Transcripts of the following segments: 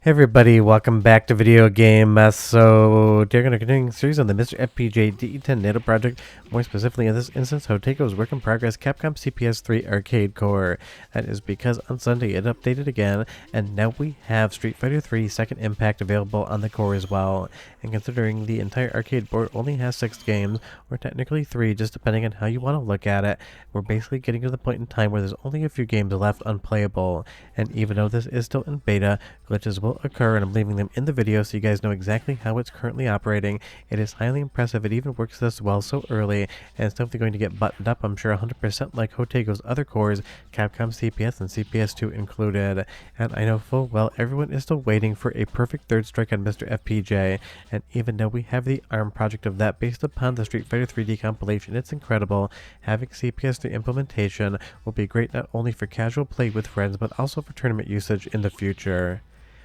Hey everybody, welcome back to Video Game. So, we're going to continue the series on the MiSTer FPGA DE10 NATO project. More specifically, in this instance, Jotego's work in progress Capcom CPS III arcade core. That is because on Sunday it updated again, and now we have Street Fighter III Second Impact available on the core as well. And considering the entire arcade board only has 6 games, or technically 3, just depending on how you want to look at it, we're basically getting to the point in time where there's only a few games left unplayable. And even though this is still in beta, glitches will occur, and I'm leaving them in the video so you guys know exactly how it's currently operating. It is highly impressive it even works this well so early, and it's definitely going to get buttoned up, I'm sure 100% like Jotego's other cores, Capcom CPS and CPS II included. And I know full well everyone is still waiting for a perfect third strike on MiSTer FPGA, and even though we have the ARM project of that based upon the Street Fighter 3D compilation, it's incredible. Having CPS III implementation will be great not only for casual play with friends, but also for tournament usage in the future.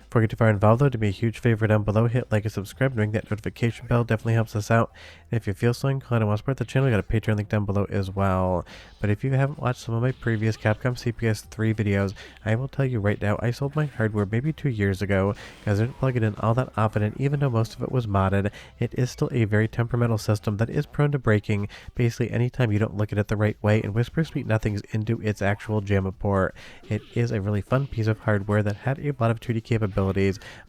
Before we get too far involved though, do me a huge favor down below, hit like and subscribe, ring that notification bell, definitely helps us out. And if you feel so inclined and want to support the channel, I got a Patreon link down below as well. But if you haven't watched some of my previous Capcom CPS 3 videos, I will tell you right now, I sold my hardware maybe 2 years ago, because I didn't plug it in all that often, and even though most of it was modded, it is still a very temperamental system that is prone to breaking basically anytime you don't look at it the right way and whisper sweet nothings into its actual JAMA port. It is a really fun piece of hardware that had a lot of 2D capabilities,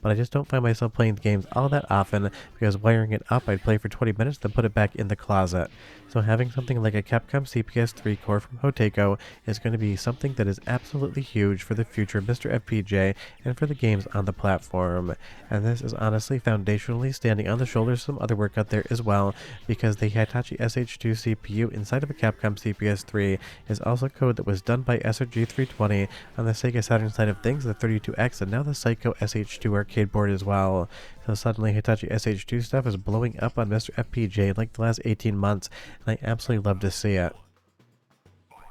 but I just don't find myself playing the games all that often, because wiring it up I'd play for 20 minutes then put it back in the closet. So having something like a Capcom CPS 3 core from Jotego is going to be something that is absolutely huge for the future of MiSTer FPGA and for the games on the platform. And this is honestly foundationally standing on the shoulders of some other work out there as well, because the Hitachi SH2 CPU inside of a Capcom CPS 3 is also code that was done by SRG320 on the Sega Saturn side of things, the 32X, and now the Psycho SH2 arcade board as well. So suddenly Hitachi SH2 stuff is blowing up on MiSTer FPGA like the last 18 months, and I absolutely love to see it.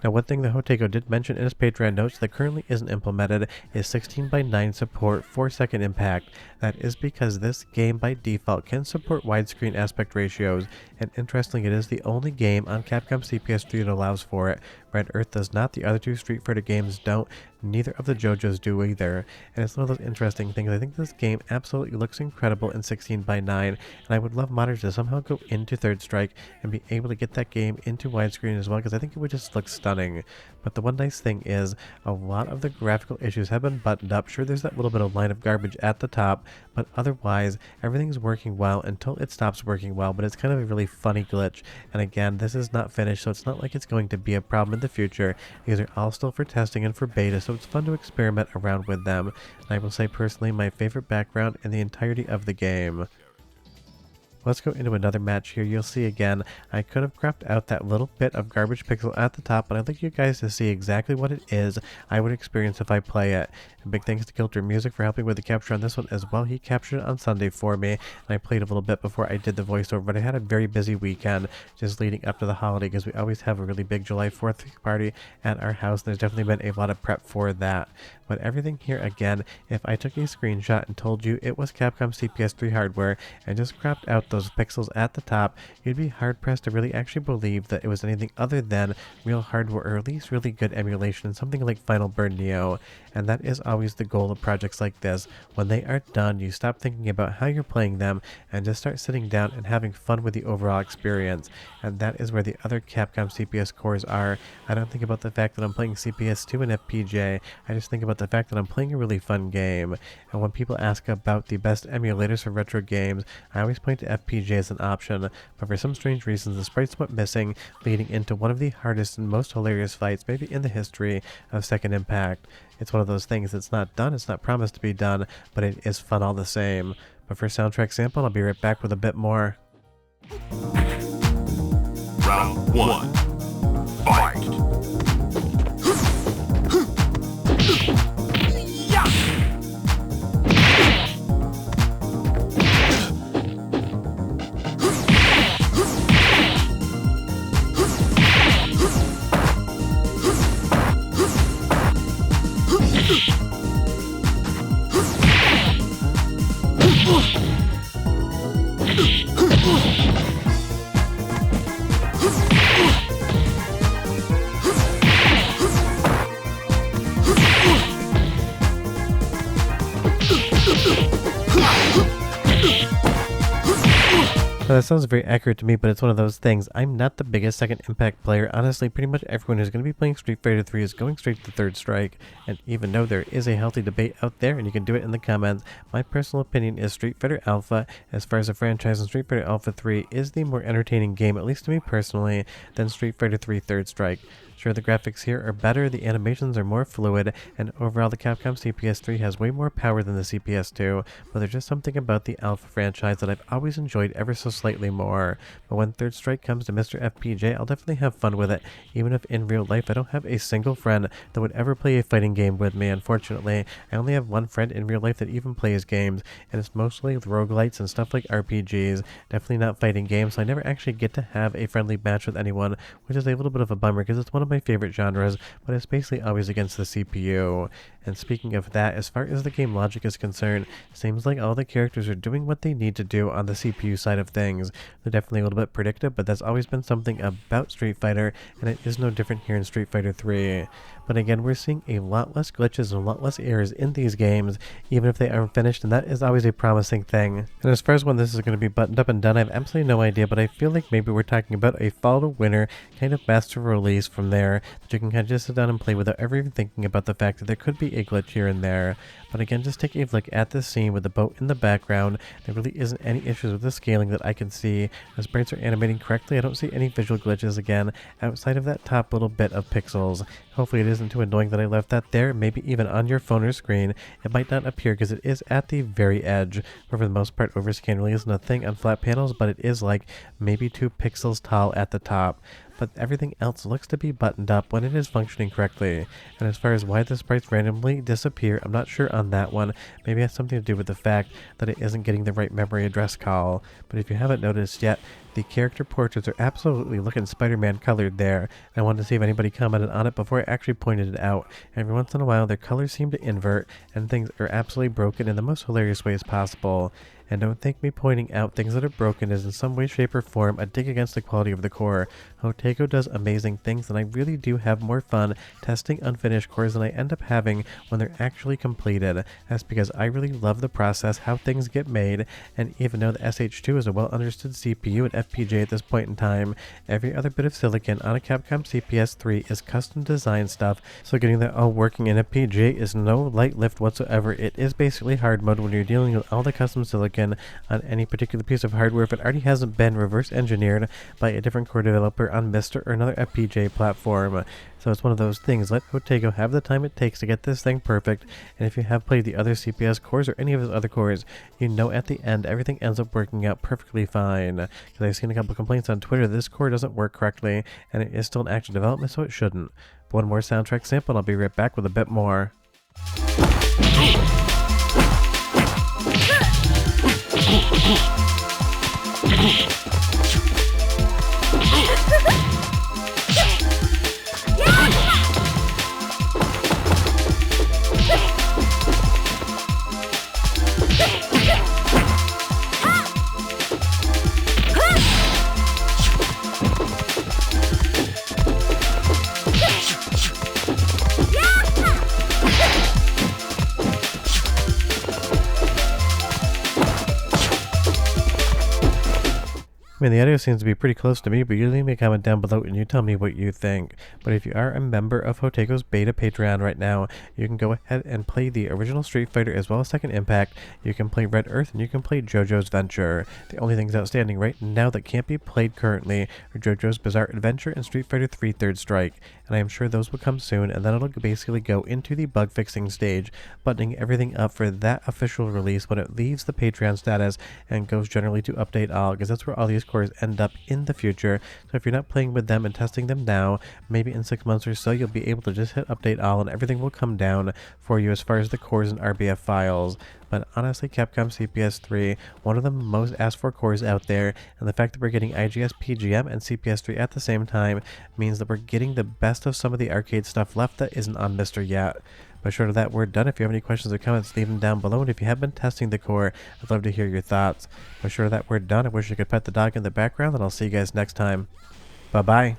Now, one thing that Jotego did mention in his Patreon notes that currently isn't implemented is 16:9 support for Second Impact. That is because this game by default can support widescreen aspect ratios, and interestingly, it is the only game on Capcom CPS 3 that allows for it. Red Earth does not, the other 2 Street Fighter games don't, neither of the Jojos do either. And it's one of those interesting things. I think this game absolutely looks incredible in 16:9, and I would love modders to somehow go into Third Strike and be able to get that game into widescreen as well, because I think it would just look stunning. But the one nice thing is, a lot of the graphical issues have been buttoned up. Sure, there's that little bit of line of garbage at the top, but otherwise, everything's working well until it stops working well, but it's kind of a really funny glitch. And again, this is not finished, so it's not like it's going to be a problem in the future. These are all still for testing and for beta, so it's fun to experiment around with them. And I will say personally, my favorite background in the entirety of the game. Let's go into another match here. You'll see again, I could have cropped out that little bit of garbage pixel at the top, but I'd like you guys to see exactly what it is I would experience if I play it. And big thanks to Kilter Music for helping with the capture on this one as well. He captured it on Sunday for me, and I played a little bit before I did the voiceover, but I had a very busy weekend just leading up to the holiday, because we always have a really big July 4th party at our house, and there's definitely been a lot of prep for that. But everything here again, if I took a screenshot and told you it was Capcom CPS 3 hardware and just cropped out those pixels at the top, you'd be hard pressed to really actually believe that it was anything other than real hardware, or at least really good emulation, something like Final Burn Neo. And that is always the goal of projects like this. When they are done, you stop thinking about how you're playing them and just start sitting down and having fun with the overall experience. And that is where the other Capcom CPS cores are. I don't think about the fact that I'm playing CPS 2 and FPGA, I just think about the fact that I'm playing a really fun game. And when people ask about the best emulators for retro games, I always point to FPGA as an option, but for some strange reasons the sprites went missing, leading into one of the hardest and most hilarious fights maybe in the history of Second Impact. It's one of those things that's not done, it's not promised to be done, but it is fun all the same. But for soundtrack sample, I'll be right back with a bit more. Round 1. Fight! So that sounds very accurate to me, but it's one of those things. I'm not the biggest second impact player. Honestly, pretty much everyone who's going to be playing Street Fighter 3 is going straight to Third Strike. And even though there is a healthy debate out there, and you can do it in the comments, my personal opinion is Street Fighter Alpha, as far as a franchise, and Street Fighter Alpha 3 is the more entertaining game, at least to me personally, than Street Fighter 3 Third Strike. Sure, the graphics here are better, the animations are more fluid, and overall the Capcom CPS 3 has way more power than the CPS 2, but there's just something about the Alpha franchise that I've always enjoyed ever so slightly more. But when Third Strike comes to MiSTer FPGA, I'll definitely have fun with it, even if in real life I don't have a single friend that would ever play a fighting game with me. Unfortunately, I only have one friend in real life that even plays games, and it's mostly roguelites and stuff like RPGs, definitely not fighting games, so I never actually get to have a friendly match with anyone, which is a little bit of a bummer because it's one of my favorite genres, but it's basically always against the CPU. And speaking of that, as far as the game logic is concerned, seems like all the characters are doing what they need to do on the CPU side of things. They're definitely a little bit predictive, but that's always been something about Street Fighter, and it is no different here in Street Fighter 3. But again, we're seeing a lot less glitches and a lot less errors in these games, even if they aren't finished, and that is always a promising thing. And as far as when this is going to be buttoned up and done, I have absolutely no idea, but I feel like maybe we're talking about a fall to winter kind of master release from there, that you can kind of just sit down and play without ever even thinking about the fact that there could be a glitch here and there. But again, just take a look at this scene with the boat in the background. There really isn't any issues with the scaling that I can see. The sprites are animating correctly. I don't see any visual glitches again, outside of that top little bit of pixels. Hopefully it isn't too annoying that I left that there, maybe even on your phone or screen. It might not appear because it is at the very edge, where for the most part overscan really isn't a thing on flat panels, but it is like maybe 2 pixels tall at the top. But everything else looks to be buttoned up when it is functioning correctly. And as far as why the sprites randomly disappear, I'm not sure on that one. Maybe it has something to do with the fact that it isn't getting the right memory address call. But if you haven't noticed yet, the character portraits are absolutely looking Spider-Man colored there. I wanted to see if anybody commented on it before I actually pointed it out. Every once in a while, their colors seem to invert, and things are absolutely broken in the most hilarious ways possible. And don't think me pointing out things that are broken is in some way, shape, or form a dig against the quality of the core. Jotego does amazing things, and I really do have more fun testing unfinished cores than I end up having when they're actually completed. That's because I really love the process, how things get made, and even though the SH2 is a well understood CPU and FPGA at this point in time, every other bit of silicon on a Capcom CPS 3 is custom design stuff, so getting that all working in FPGA is no light lift whatsoever. It is basically hard mode when you're dealing with all the custom silicon on any particular piece of hardware if it already hasn't been reverse engineered by a different core developer on MiSTer or another FPGA platform. So it's one of those things. Let Jotego have the time it takes to get this thing perfect, and if you have played the other CPS cores or any of his other cores, you know at the end everything ends up working out perfectly fine. Because I've seen a couple complaints on Twitter that this core doesn't work correctly, and it is still in active development, so it shouldn't. But one more soundtrack sample and I'll be right back with a bit more. I mean, the audio seems to be pretty close to me, but you leave me a comment down below and you tell me what you think. But if you are a member of Jotego's beta Patreon right now, you can go ahead and play the original Street Fighter as well as Second Impact. You can play Red Earth and you can play Jojo's Venture. The only things outstanding right now that can't be played currently are Jojo's Bizarre Adventure and Street Fighter 3 Third Strike. And I am sure those will come soon, and then it'll basically go into the bug fixing stage, buttoning everything up for that official release when it leaves the Patreon status and goes generally to update all, because that's where all these cores end up in the future. So if you're not playing with them and testing them now, maybe in 6 months or so you'll be able to just hit update all and everything will come down for you as far as the cores and RBF files. But honestly, Capcom CPS 3, one of the most asked for cores out there, and the fact that we're getting IGS PGM and CPS 3 at the same time means that we're getting the best of some of the arcade stuff left that isn't on MiSTer yet. But short of that, we're done. If you have any questions or comments, leave them down below. And if you have been testing the core, I'd love to hear your thoughts. But short of that, we're done. I wish I could pet the dog in the background, and I'll see you guys next time. Bye-bye.